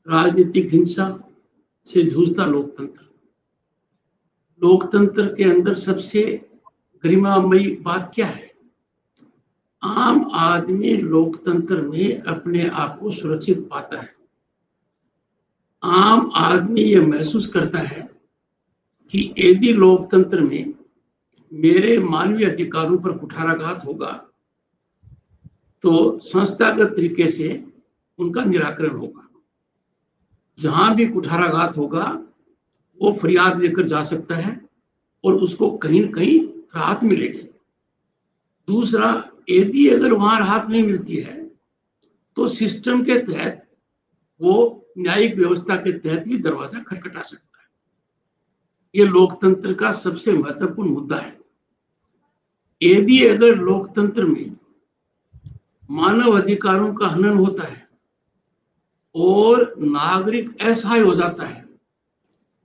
राजनीतिक हिंसा से जूझता लोकतंत्र। लोकतंत्र के अंदर सबसे गरिमामयी बात क्या है? आम आदमी लोकतंत्र में अपने आप को सुरक्षित पाता है। आम आदमी ये महसूस करता है कि यदि लोकतंत्र में मेरे मानवीय अधिकारों पर कुठाराघात होगा तो संस्थागत तरीके से उनका निराकरण होगा। जहां भी कुठाराघात होगा वो फरियाद लेकर जा सकता है और उसको कहीं न कहीं राहत मिलेगी। दूसरा, यदि अगर वहां राहत नहीं मिलती है तो सिस्टम के तहत वो न्यायिक व्यवस्था के तहत भी दरवाजा खटखटा सकता है। ये लोकतंत्र का सबसे महत्वपूर्ण मुद्दा है। यदि अगर लोकतंत्र में मानव अधिकारों का हनन होता है और नागरिक असहाय हो जाता है,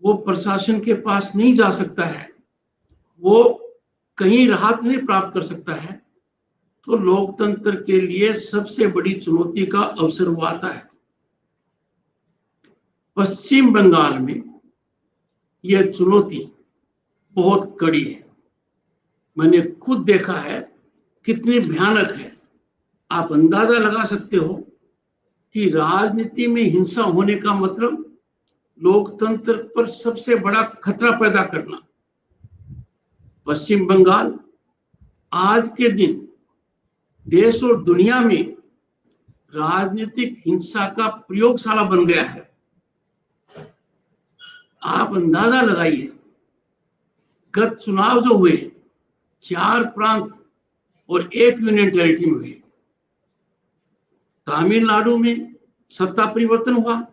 वो प्रशासन के पास नहीं जा सकता है, वो कहीं राहत नहीं प्राप्त कर सकता है, तो लोकतंत्र के लिए सबसे बड़ी चुनौती का अवसर वो आता है। पश्चिम बंगाल में यह चुनौती बहुत कड़ी है। मैंने खुद देखा है कितनी भयानक है। आप अंदाजा लगा सकते हो कि राजनीति में हिंसा होने का मतलब लोकतंत्र पर सबसे बड़ा खतरा पैदा करना। पश्चिम बंगाल आज के दिन देश और दुनिया में राजनीतिक हिंसा का प्रयोगशाला बन गया है। आप अंदाजा लगाइए, गत चुनाव जो हुए 4 प्रांत और 1 यूनियन टेरिटरी में हुए। तमिलनाडु में सत्ता परिवर्तन हुआ,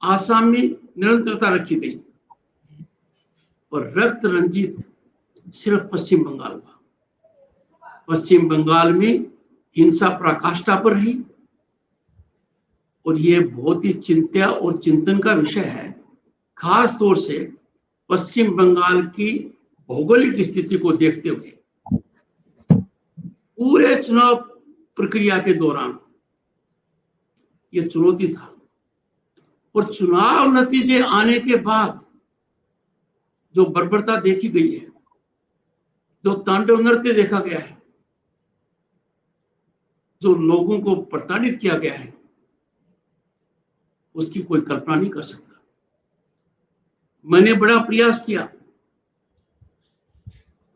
आसाम में निरंतरता रखी गई, और रक्त रंजित सिर्फ पश्चिम बंगाल हुआ। पश्चिम बंगाल में हिंसा पराकाष्ठा पर रही और ये बहुत ही चिंता और चिंतन का विषय है, खास तौर से पश्चिम बंगाल की भौगोलिक स्थिति को देखते हुए। पूरे चुनाव प्रक्रिया के दौरान ये चुनौती था और चुनाव नतीजे आने के बाद जो बर्बरता देखी गई है, जो तांडव नृत्य देखा गया है, जो लोगों को प्रताड़ित किया गया है, उसकी कोई कल्पना नहीं कर सकता। मैंने बड़ा प्रयास किया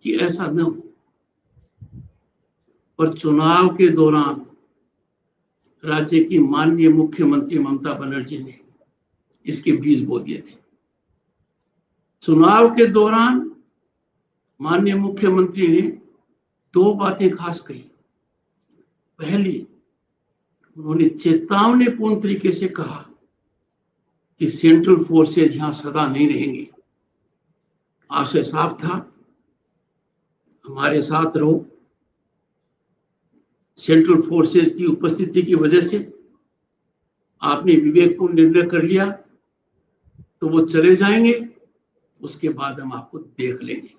कि ऐसा न हो, पर चुनाव के दौरान राज्य की माननीय मुख्यमंत्री ममता बनर्जी ने इसके बीज बो दिए थे। चुनाव के दौरान माननीय मुख्यमंत्री ने 2 बातें खास कही। पहली, उन्होंने चेतावनीपूर्ण तरीके से कहा कि सेंट्रल फोर्सेज यहां सदा नहीं रहेंगी। आशय साफ था, हमारे साथ रहो। सेंट्रल फोर्सेज की उपस्थिति की वजह से आपने विवेकपूर्ण निर्णय कर लिया तो वो चले जाएंगे, उसके बाद हम आपको देख लेंगे।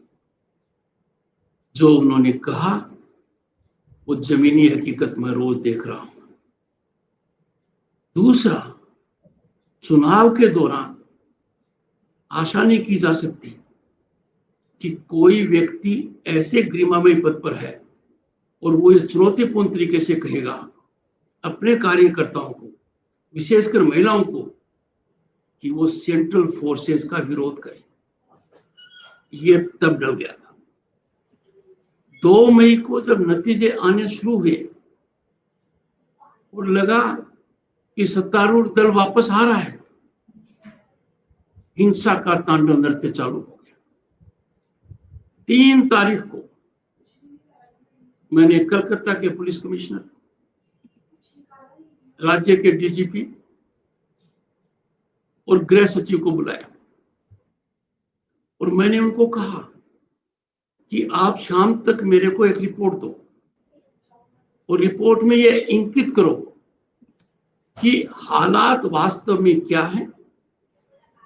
जो उन्होंने कहा वो जमीनी हकीकत में रोज देख रहा हूं। दूसरा, चुनाव के दौरान आशा नहीं की जा सकती कि कोई व्यक्ति ऐसे गरिमामय पद पर है और वो ये चुनौतीपूर्ण तरीके से कहेगा अपने कार्यकर्ताओं को, विशेषकर महिलाओं को, कि वो सेंट्रल फोर्सेस का विरोध करें। ये तब डल गया था। 2 मई को जब नतीजे आने शुरू हुए और लगा कि सत्तारूढ़ दल वापस आ रहा है, हिंसा का तांडव नृत्य चालू हो गया। 3 तारीख को मैंने कलकत्ता के पुलिस कमिश्नर, राज्य के डीजीपी और गृह सचिव को बुलाया और मैंने उनको कहा कि आप शाम तक मेरे को एक रिपोर्ट दो और रिपोर्ट में ये इंगित करो कि हालात वास्तव में क्या है,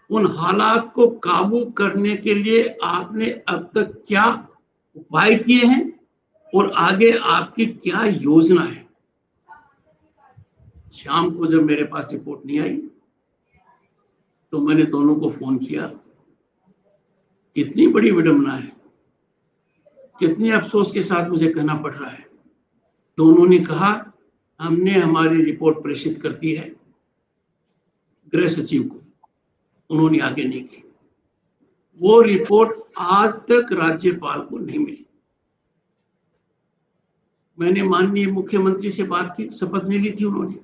उन हालात को काबू करने के लिए आपने अब तक क्या उपाय किए हैं और आगे आपकी क्या योजना है। शाम को जब मेरे पास रिपोर्ट नहीं आई तो मैंने दोनों को फोन किया, कितनी बड़ी विडंबना है, कितने अफसोस के साथ मुझे कहना पड़ रहा है। दोनों ने कहा हमने हमारी रिपोर्ट प्रेषित कर दी है गृह सचिव को, उन्होंने आगे नहीं की। वो रिपोर्ट आज तक राज्यपाल को नहीं मिली। मैंने माननीय मुख्यमंत्री से बात की, शपथ नहीं ली थी उन्होंने।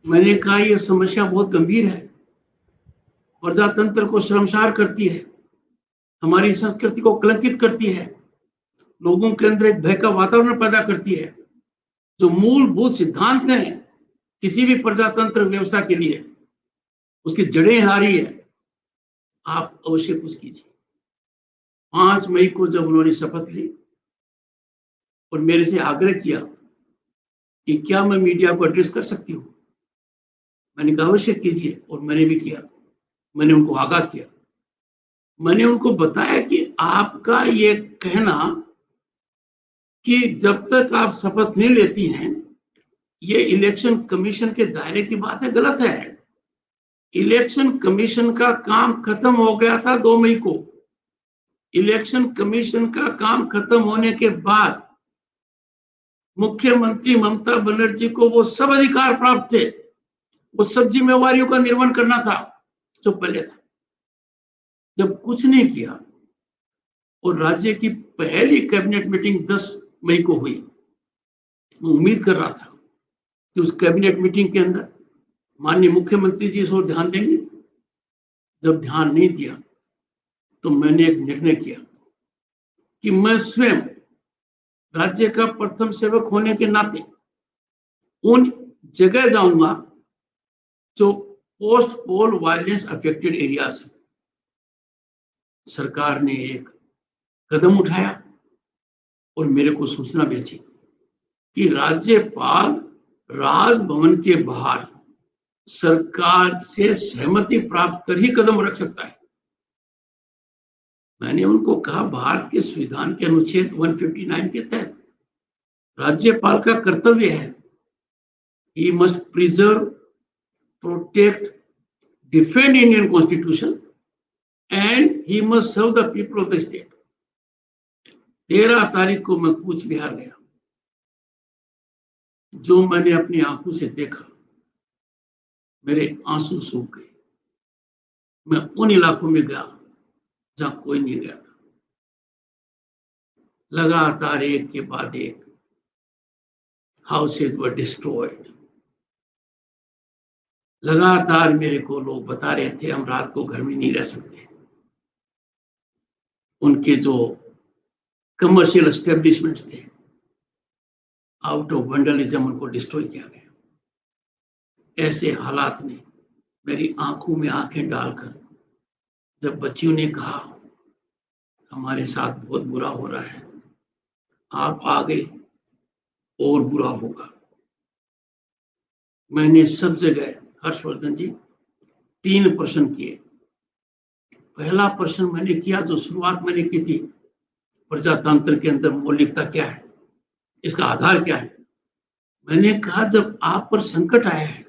मैंने कहा यह समस्या बहुत गंभीर है, प्रजातंत्र को शर्मसार करती है, हमारी संस्कृति को कलंकित करती है, लोगों के अंदर एक भय का वातावरण पैदा करती है। जो मूलभूत सिद्धांत हैं किसी भी प्रजातंत्र व्यवस्था के लिए, उसकी जड़ें हिला रही है। आप अवश्य कुछ कीजिए। 5 मई को जब उन्होंने शपथ ली और मेरे से आग्रह किया कि क्या मैं मीडिया को एड्रेस कर सकती हूँ, मैंने कहा अवश्य कीजिए, और मैंने भी किया। मैंने उनको आगाह किया, मैंने उनको बताया कि आपका ये कहना कि जब तक आप शपथ नहीं लेती हैं ये इलेक्शन कमीशन के दायरे की बात है, गलत है। इलेक्शन कमीशन का काम खत्म हो गया था 2 मई को। इलेक्शन कमीशन का काम खत्म होने के बाद मुख्यमंत्री ममता बनर्जी को वो सब अधिकार प्राप्त थे, वो सब जिम्मेवारियों का निर्वहन करना था जो पहले था। जब कुछ नहीं किया और राज्य की पहली कैबिनेट मीटिंग 10 मई को हुई, मैं उम्मीद कर रहा था कि उस कैबिनेट मीटिंग के अंदर माननीय मुख्यमंत्री जी इस ओर ध्यान देंगे। जब ध्यान नहीं दिया तो मैंने एक निर्णय किया कि मैं स्वयं राज्य का प्रथम सेवक होने के नाते उन जगह जाऊंगा जो पोस्ट पोल वायलेंस अफेक्टेड एरियाज है। सरकार ने एक कदम उठाया और मेरे को सूचना भेजी कि राज्यपाल राजभवन के बाहर सरकार से सहमति प्राप्त कर ही कदम रख सकता है। मैंने उनको कहा भारत के संविधान के अनुच्छेद 159 के तहत राज्यपाल का कर्तव्य है, he must preserve, protect, defend Indian constitution and he must serve the people of the state. 13 तारीख को मैं कूच बिहार गया। जो मैंने अपनी आंखों से देखा, मेरे आंसू सूख गए। मैं उन इलाकों में गया जहां कोई नहीं गया था। लगातार एक के बाद एक हाउसेज वर डिस्ट्रॉयड। लगातार मेरे को लोग बता रहे थे हम रात को घर में नहीं रह सकते। उनके जो कमर्शियल एस्टेब्लिशमेंट्स थे, आउट ऑफ वैंडलिज्म उनको डिस्ट्रॉय किया गया। ऐसे हालात में मेरी आंखों में आंखें डालकर जब बच्चियों ने कहा हमारे साथ बहुत बुरा हो रहा है, आप आ गए और बुरा होगा, मैंने सब जगह हर्षवर्धन जी 3 प्रश्न किए। पहला प्रश्न मैंने किया, जो शुरुआत मैंने की थी, प्रजातंत्र के अंदर मौलिकता क्या है, इसका आधार क्या है। मैंने कहा जब आप पर संकट आया है,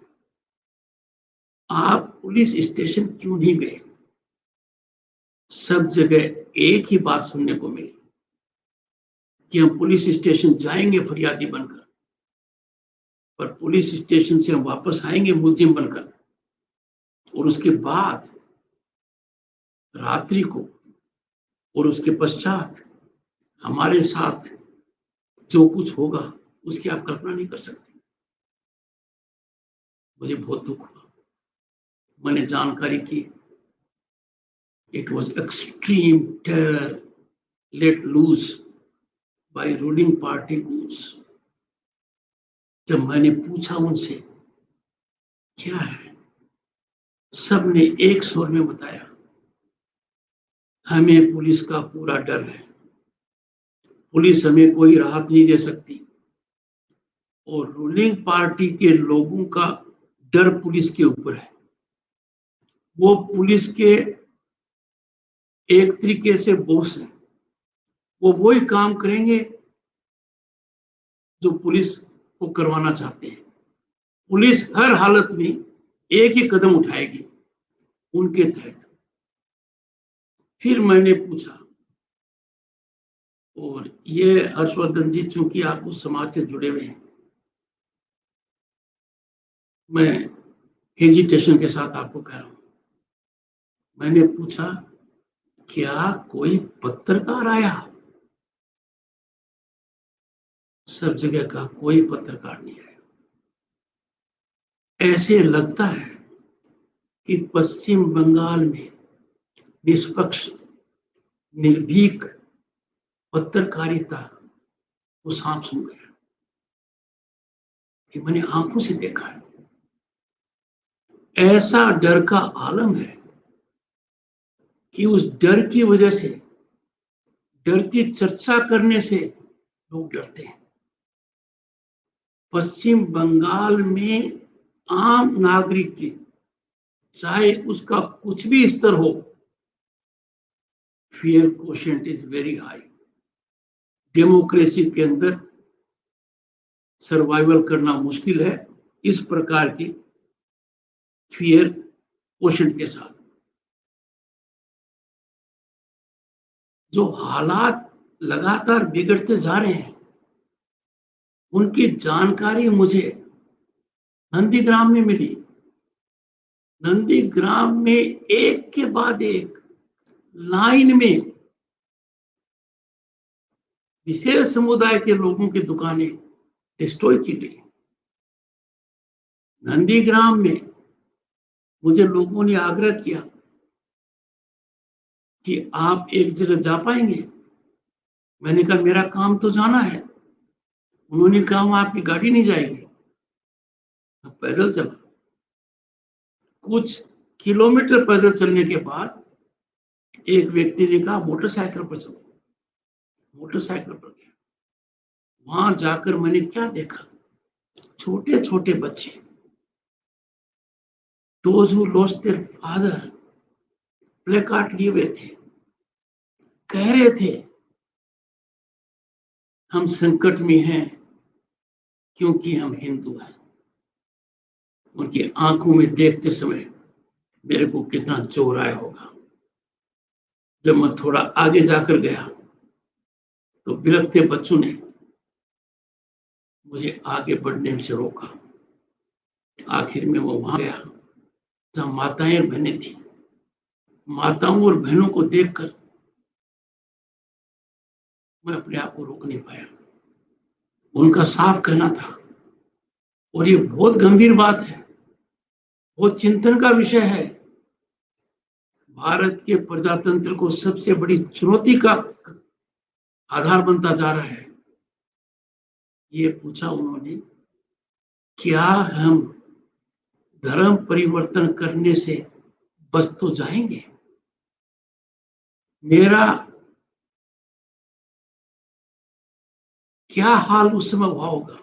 आप पुलिस स्टेशन क्यों नहीं गए। सब जगह एक ही बात सुनने को मिली कि हम पुलिस स्टेशन जाएंगे फरियादी बनकर, पर पुलिस स्टेशन से हम वापस आएंगे मुलजिम बनकर, और उसके बाद रात्रि को और उसके पश्चात हमारे साथ जो कुछ होगा उसकी आप कल्पना नहीं कर सकते। मुझे बहुत दुख हुआ। मैंने जानकारी की, it was extreme terror let loose by ruling party goons. जब मैंने पूछा उनसे क्या है, सबने एक स्वर में बताया हमें पुलिस का पूरा डर है, पुलिस हमें कोई राहत नहीं दे सकती, और रूलिंग पार्टी के लोगों का डर पुलिस के ऊपर है। वो पुलिस के एक तरीके से बॉस हैं, वो वही काम करेंगे जो पुलिस को करवाना चाहते हैं। पुलिस हर हालत में एक ही कदम उठाएगी, उनके तहत फिर मैंने पूछा, और ये हर्षवर्धन जी, चूंकि आप उस समाज से जुड़े हुए हैं, मैं हेजिटेशन के साथ आपको कह रहा हूं, मैंने पूछा क्या कोई पत्रकार आया? सब जगह का कोई पत्रकार नहीं आया। ऐसे लगता है कि पश्चिम बंगाल में निष्पक्ष निर्भीक पत्रकारिता को सांप सूंघ गया। ये मैंने आंखों से देखा है। ऐसा डर का आलम है कि उस डर की वजह से, डर की चर्चा करने से लोग डरते हैं। पश्चिम बंगाल में आम नागरिक की, चाहे उसका कुछ भी स्तर हो, fear quotient is very high. Democracy के अंदर सर्वाइवल करना मुश्किल है इस प्रकार की फियर कोशेंट के साथ। जो हालात लगातार बिगड़ते जा रहे हैं, उनकी जानकारी मुझे नंदीग्राम में मिली। नंदीग्राम में एक के बाद एक लाइन में विशेष समुदाय के लोगों की दुकानें डिस्ट्रॉय की गई। नंदीग्राम में मुझे लोगों ने आग्रह किया कि आप एक जगह जा पाएंगे? मैंने कहा मेरा काम तो जाना है। उन्होंने कहा वहां आपकी गाड़ी नहीं जाएगी। पैदल चला। कुछ किलोमीटर पैदल चलने के बाद एक व्यक्ति ने कहा मोटरसाइकिल पर चलो। मोटरसाइकिल पर गया। वहां जाकर मैंने क्या देखा, छोटे छोटे बच्चे, those who lost their father, play card लिए हुए थे, कह रहे थे हम संकट में हैं क्योंकि हम हिंदू हैं। उनकी आंखों में देखते समय मेरे को कितना जोर आया होगा। जब मैं थोड़ा आगे जाकर गया तो बिलखते बच्चों ने मुझे आगे बढ़ने से रोका। आखिर में वो वहां गया जहां माताएं और बहनें थी। माताओं और बहनों को देखकर मैं अपने आप को रोक नहीं पाया। उनका साफ कहना था, और ये बहुत गंभीर बात है, बहुत चिंतन का विषय है, भारत के प्रजातंत्र को सबसे बड़ी चुनौती का आधार बनता जा रहा है। ये पूछा उन्होंने, क्या हम धर्म परिवर्तन करने से बच तो जाएंगे? मेरा क्या हाल उस समय हुआ होगा।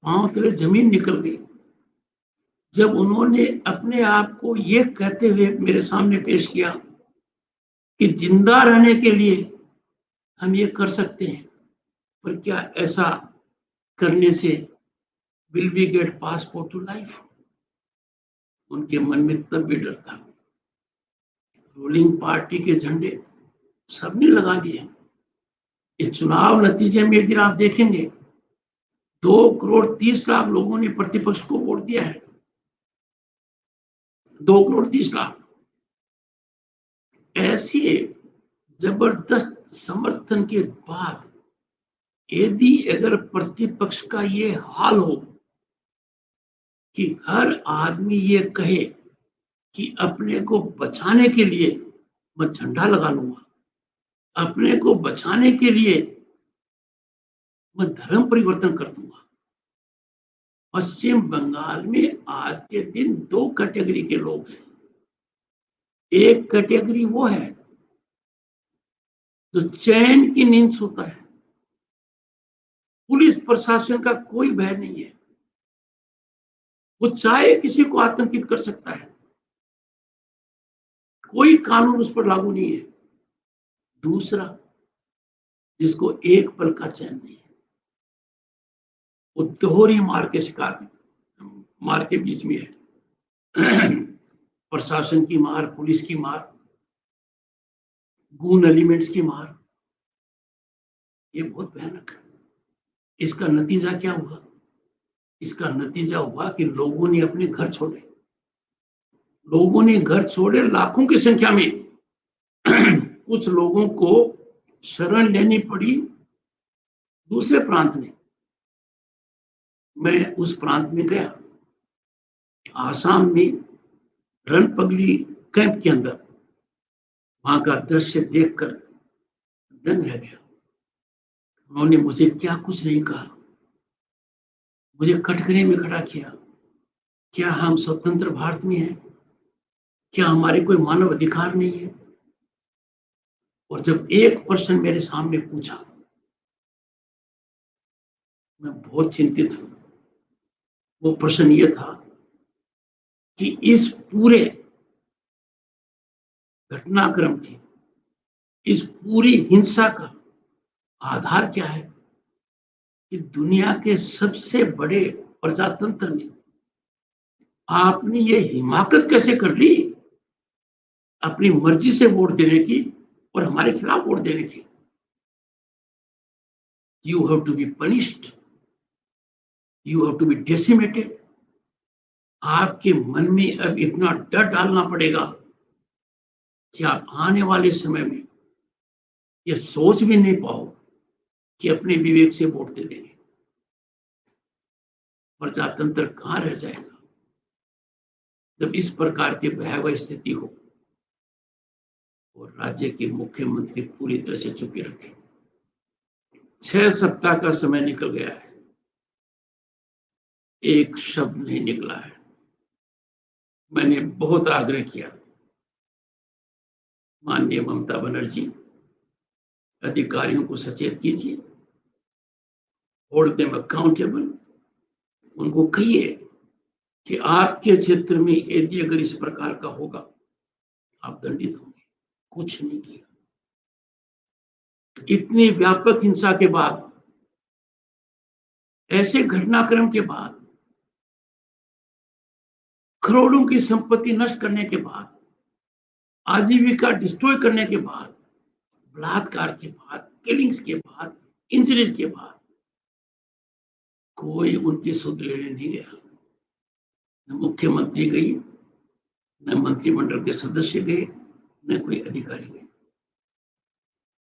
पांव तले जमीन निकल गई जब उन्होंने अपने आप को ये कहते हुए मेरे सामने पेश किया कि जिंदा रहने के लिए हम ये कर सकते हैं, पर क्या ऐसा करने से will we get passport to life? उनके मन में तब भी डर था। रूलिंग पार्टी के झंडे सबने लगा लिए। इस चुनाव नतीजे में यदि आप देखेंगे, 2,30,00,000 लोगों ने प्रतिपक्ष को वोट दिया है। 2,30,00,000। ऐसे जबरदस्त समर्थन के बाद यदि अगर प्रतिपक्ष का ये हाल हो कि हर आदमी ये कहे कि अपने को बचाने के लिए मैं झंडा लगा लूंगा, अपने को बचाने के लिए मैं धर्म परिवर्तन कर दूंगा। पश्चिम बंगाल में आज के दिन 2 कैटेगरी के लोग हैं। एक कैटेगरी वो है जो चैन की नींद सोता है, पुलिस प्रशासन का कोई भय नहीं है, वो चाहे किसी को आतंकित कर सकता है, कोई कानून उस पर लागू नहीं है। दूसरा, जिसको एक पल का चैन नहीं है, वो दोहरी मार के शिकार, मार के बीच में है। प्रशासन की मार, पुलिस की मार, गून एलिमेंट्स की मार, ये बहुत भयानक है। इसका नतीजा क्या हुआ? इसका नतीजा हुआ कि लोगों ने अपने घर छोड़े, लोगों ने घर छोड़े लाखों की संख्या में। कुछ लोगों को शरण लेनी पड़ी दूसरे प्रांत में। मैं उस प्रांत में गया, आसाम में रणपगली कैंप के अंदर। वहां का दृश्य देखकर दंग रह गया। उन्होंने मुझे क्या कुछ नहीं कहा, मुझे कटघरे में खड़ा किया। क्या हम स्वतंत्र भारत में हैं? क्या हमारे कोई मानव अधिकार नहीं है? और जब एक प्रश्न मेरे सामने पूछा, मैं बहुत चिंतित हूं। वो प्रश्न ये था कि इस पूरे घटनाक्रम की, इस पूरी हिंसा का आधार क्या है? कि दुनिया के सबसे बड़े प्रजातंत्र में आपने ये हिमाकत कैसे कर ली अपनी मर्जी से वोट देने की और हमारे खिलाफ वोट देने की? You have to be punished, you have to be decimated. आपके मन में अब इतना डर डालना पड़ेगा कि आप आने वाले समय में ये सोच भी नहीं पाओ कि अपने विवेक से वोट दे देंगे। प्रजातंत्र कहां रह जाएगा जब इस प्रकार की भयावह स्थिति हो और राज्य के मुख्यमंत्री पूरी तरह से चुपे रखे। 6 सप्ताह का समय निकल गया है, एक शब्द नहीं निकला है। मैंने बहुत आग्रह किया, माननीय ममता बनर्जी, अधिकारियों को सचेत कीजिए, होल्ड देम अकाउंटेबल। उनको कहिए कि आपके क्षेत्र में यदि अगर इस प्रकार का होगा, आप दंडित होंगे। कुछ नहीं किया। इतनी व्यापक हिंसा के बाद, ऐसे घटनाक्रम के बाद, करोड़ों की संपत्ति नष्ट करने के बाद, आजीविका डिस्ट्रॉय करने के बाद, बलात्कार के बाद, किलिंग्स के बाद, इंजरीज के बाद, कोई उनकी सुध लेने नहीं गया। न मुख्यमंत्री गई, न मंत्रिमंडल के सदस्य गए, न कोई अधिकारी गए।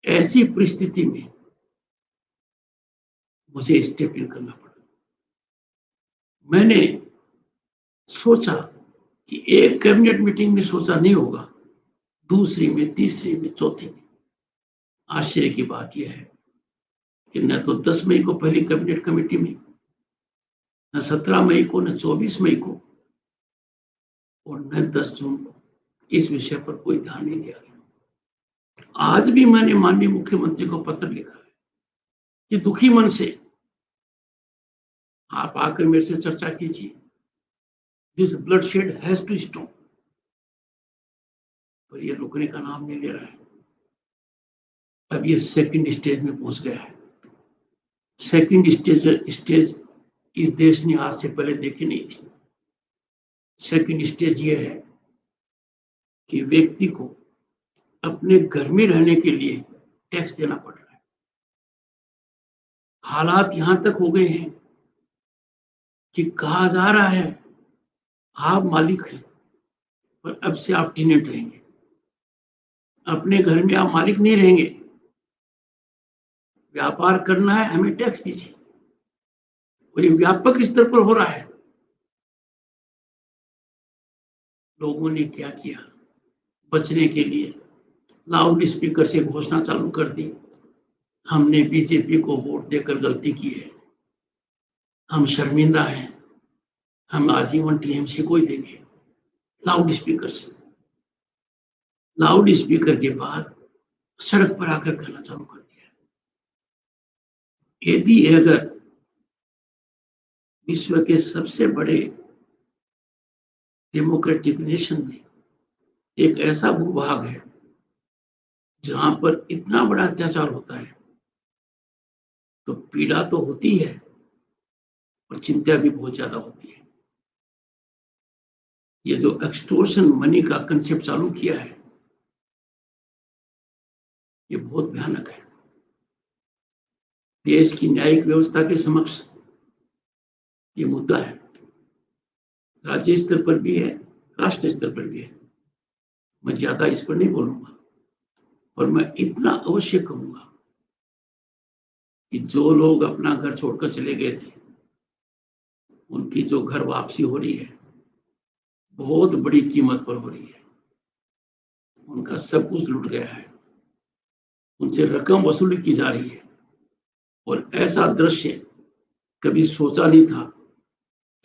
ऐसी परिस्थिति में मुझे स्टेप इन करना पड़ा। मैंने सोचा कि एक कैबिनेट मीटिंग में सोचा नहीं होगा, दूसरी में, तीसरी में, चौथी में। आश्चर्य की बात यह है कि न तो 10 मई को पहली कैबिनेट कमेटी में, न 17 मई को, न 24 मई को, और न 10 जून को इस विषय पर कोई ध्यान नहीं दिया गया। आज भी मैंने माननीय मुख्यमंत्री को पत्र लिखा है कि दुखी मन से आप आकर मेरे से चर्चा कीजिए। This bloodshed has to stop. पर ये रुकने का नाम नहीं ले रहा है। अब ये सेकंड स्टेज में पहुंच गया है। सेकंड स्टेज इस देश ने आज से पहले देखी नहीं थी। सेकंड स्टेज ये है कि व्यक्ति को अपने घर में रहने के लिए टैक्स देना पड़ रहा है। हालात यहां तक हो गए हैं कि कहा जा रहा है आप मालिक हैं, पर अब से आप टेनेंट रहेंगे। अपने घर में आप मालिक नहीं रहेंगे। व्यापार करना है, हमें टैक्स दीजिए। और ये व्यापक स्तर पर हो रहा है। लोगों ने क्या किया बचने के लिए? लाउड स्पीकर से घोषणा चालू कर दी, हमने बीजेपी को वोट देकर गलती की है, हम शर्मिंदा हैं, हम आजीवन टीएमसी को ही देंगे। लाउड स्पीकर से, लाउड स्पीकर के बाद सड़क पर आकर कहना चालू कर दिया। यदि अगर विश्व के सबसे बड़े डेमोक्रेटिक नेशन में एक ऐसा भूभाग है जहां पर इतना बड़ा अत्याचार होता है, तो पीड़ा तो होती है और चिंता भी बहुत ज्यादा होती है। ये जो एक्सटोर्शन मनी का कंसेप्ट चालू किया है, ये बहुत भयानक है। देश की न्यायिक व्यवस्था के समक्ष ये मुद्दा है, राज्य स्तर पर भी है, राष्ट्रीय स्तर पर भी है। मैं ज्यादा इस पर नहीं बोलूंगा, और मैं इतना अवश्य कहूंगा कि जो लोग अपना घर छोड़कर चले गए थे, उनकी जो घर वापसी हो रही है, बहुत बड़ी कीमत पर हो रही है। उनका सब कुछ लूट गया है, उनसे रकम वसूली की जा रही है, और ऐसा दृश्य कभी सोचा नहीं था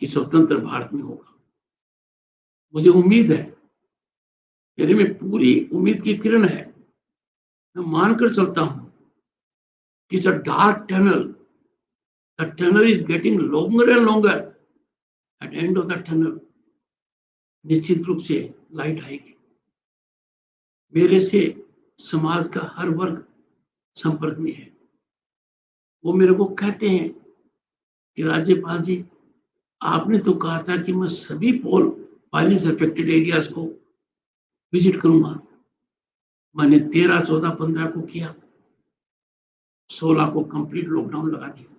कि स्वतंत्र भारत में होगा। मुझे उम्मीद है, मेरे में पूरी उम्मीद की किरण है। मैं मानकर चलता हूं कि it's a dark tunnel, the tunnel is getting longer and longer, at end of the tunnel निश्चित रूप से लाइट आएगी। मेरे से समाज का हर वर्ग संपर्क में है। वो मेरे को कहते हैं कि राज्यपाल जी, आपने तो कहा था कि मैं सभी वायलेंस अफेक्टेड एरियाज को विजिट करूंगा। मैंने 13, 14, 15 को किया, 16 को कंप्लीट लॉकडाउन लगा दिया।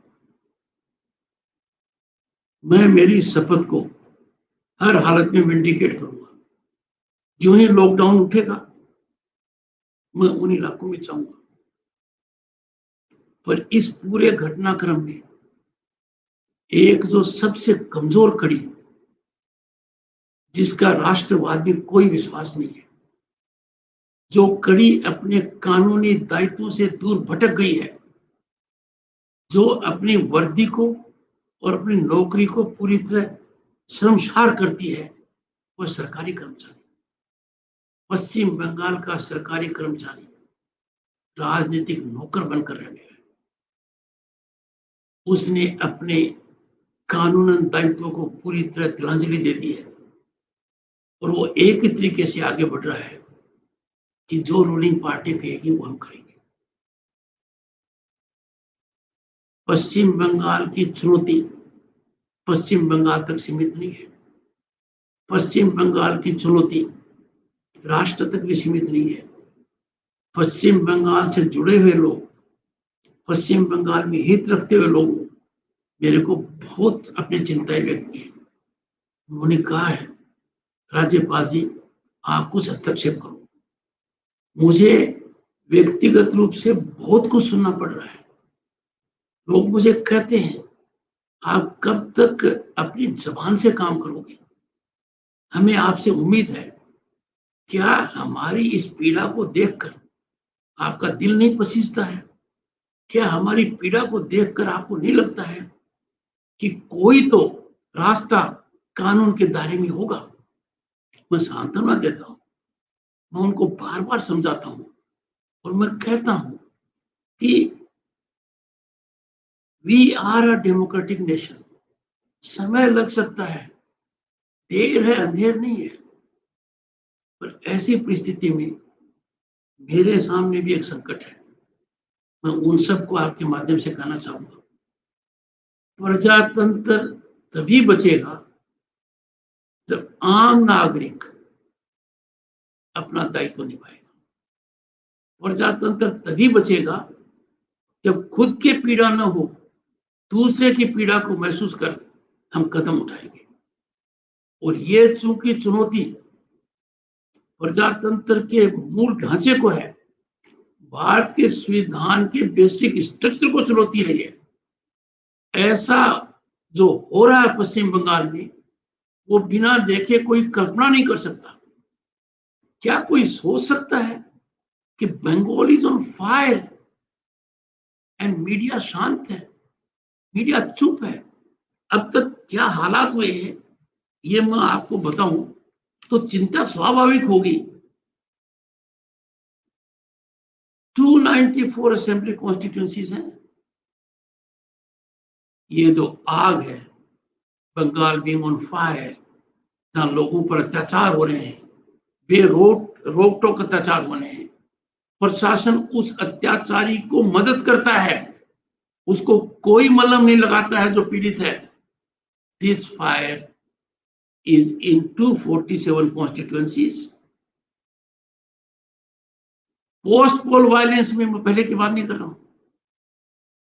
मैं मेरी शपथ को हर हालत में विंडिकेट करूंगा। जो ही लॉकडाउन उठेगा, मैं उन इलाकों में जाऊंगा। पर इस पूरे घटनाक्रम में एक जो सबसे कमजोर कड़ी, जिसका राष्ट्रवाद में कोई विश्वास नहीं है, जो कड़ी अपने कानूनी दायित्वों से दूर भटक गई है, जो अपनी वर्दी को और अपनी नौकरी को पूरी तरह शर्मसार करती है, वह सरकारी कर्मचारी। पश्चिम बंगाल का सरकारी कर्मचारी राजनीतिक नौकर बनकर रह गया है। उसने अपने कानूनन दायित्वों को पूरी तरह तिलांजलि दे दी है, और वो एक ही तरीके से आगे बढ़ रहा है कि जो रूलिंग पार्टी कहेगी वो हम करेंगे। पश्चिम बंगाल की चुनौती पश्चिम बंगाल तक सीमित नहीं है। पश्चिम बंगाल की चुनौती राष्ट्र तक भी सीमित नहीं है। पश्चिम बंगाल से जुड़े हुए लोग, पश्चिम बंगाल में हित रखते हुए लोग मेरे को बहुत अपनी चिंताएं व्यक्त की। उन्होंने कहा है, राज्यपाल जी, आप कुछ हस्तक्षेप करो। मुझे व्यक्तिगत रूप से बहुत कुछ सुनना पड़ रहा है। लोग मुझे कहते हैं, आप कब तक अपनी जबान से काम करोगे? हमें आपसे उम्मीद है। क्या हमारी इस पीड़ा को देखकर आपका दिल नहीं पसीजता है? क्या हमारी पीड़ा को देखकर आपको नहीं लगता है कि कोई तो रास्ता कानून के दायरे में होगा? मैं सांत्वना देता हूं, मैं उनको बार बार समझाता हूं, और मैं कहता हूं कि we are a democratic nation. समय लग सकता है, देर है अंधेर नहीं है, पर ऐसी परिस्थिति में मेरे सामने भी एक संकट है। मैं उन सबको आपके माध्यम से कहना चाहूंगा, प्रजातंत्र तभी बचेगा जब आम नागरिक अपना दायित्व निभाएगा। प्रजातंत्र तभी बचेगा जब खुद की पीड़ा न हो, दूसरे की पीड़ा को महसूस कर हम कदम उठाएंगे। और ये चूंकि चुनौती प्रजातंत्र के मूल ढांचे को है, भारत के संविधान के बेसिक स्ट्रक्चर को चुनौती रही है। ऐसा जो हो रहा है पश्चिम बंगाल में, वो बिना देखे कोई कल्पना नहीं कर सकता। क्या कोई सोच सकता है कि Bengal is on fire and media शांत है, मीडिया चुप है? अब तक क्या हालात हुए हैं, ये मैं आपको बताऊं तो चिंता स्वाभाविक होगी। 294 असेंबली कॉन्स्टिट्यूंसीज हैं। ये जो आग है, बंगाल बीइंग ऑन फायर, जहां लोगों पर अत्याचार हो रहे हैं, रोक टोक अत्याचार हो रहे हैं, प्रशासन उस अत्याचारी को मदद करता है, उसको कोई मलहम नहीं लगाता है जो पीड़ित है। This fire is in 247 constituencies. Post pole violence में मैं पहले की बात नहीं कर रहा हूं.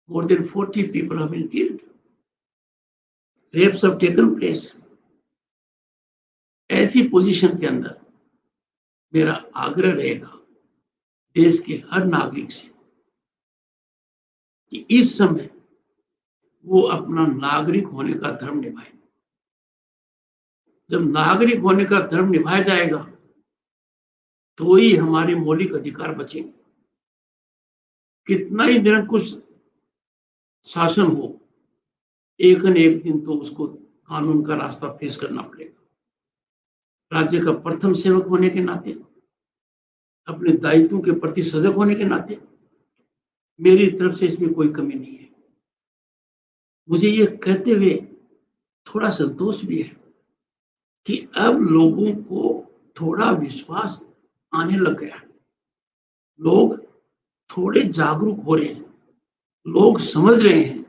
More than 40 people have been killed. Rapes have taken place. ऐसी पोजीशन के अंदर मेरा आग्रह रहेगा देश के हर नागरिक से कि इस समय वो अपना नागरिक होने का धर्म निभाए. जब नागरिक होने का धर्म निभाया जाएगा तो ही हमारे मौलिक अधिकार बचेंगे. कितना ही निरंकुश शासन हो, एक न एक दिन तो उसको कानून का रास्ता फेस करना पड़ेगा. राज्य का प्रथम सेवक होने के नाते, अपने दायित्वों के प्रति सजग होने के नाते मेरी तरफ से इसमें कोई कमी नहीं है. मुझे ये कहते हुए थोड़ा संतोष भी है कि अब लोगों को थोड़ा विश्वास आने लग गया. लोग थोड़े जागरूक हो रहे हैं. लोग समझ रहे हैं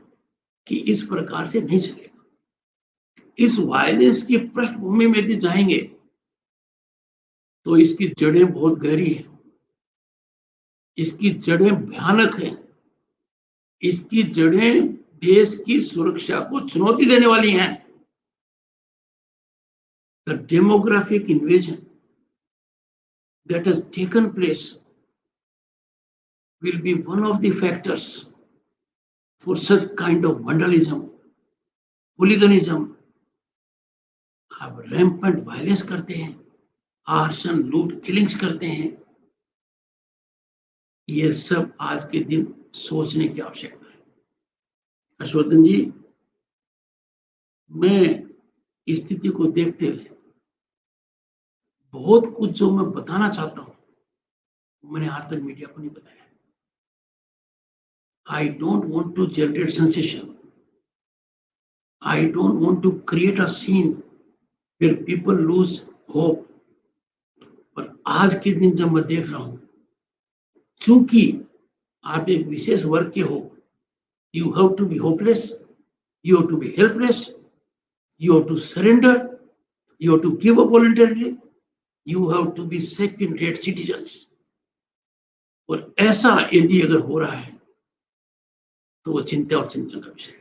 कि इस प्रकार से नहीं चलेगा. इस वायलेंस की पृष्ठभूमि में यदि जाएंगे तो इसकी जड़ें बहुत गहरी हैं. इसकी जड़ें भयानक हैं. इसकी जड़ें देश की सुरक्षा को चुनौती देने वाली हैं. The demographic invasion that has taken place will be one of the factors for such kind of vandalism, hooliganism. अब rampant violence करते हैं, आर्सन, लूट, किलिंग्स करते हैं. ये सब आज के दिन सोचने की आवश्यकता है. हर्षवर्धन जी, मैं स्थिति को देखते हुए बहुत कुछ जो मैं बताना चाहता हूं मैंने आज तक मीडिया को नहीं बताया. I don't want to generate sensation. I don't want to create a scene where people lose hope. पर आज के दिन जब मैं देख रहा हूं, चूंकि आप एक विशेष वर्ग के हो, you have to be hopeless, you have to be helpless, you have to surrender, you have to give up voluntarily, you have to be second-rate citizens. और ऐसा यदि अगर हो रहा है तो वो चिंता और चिंतन का विषय है.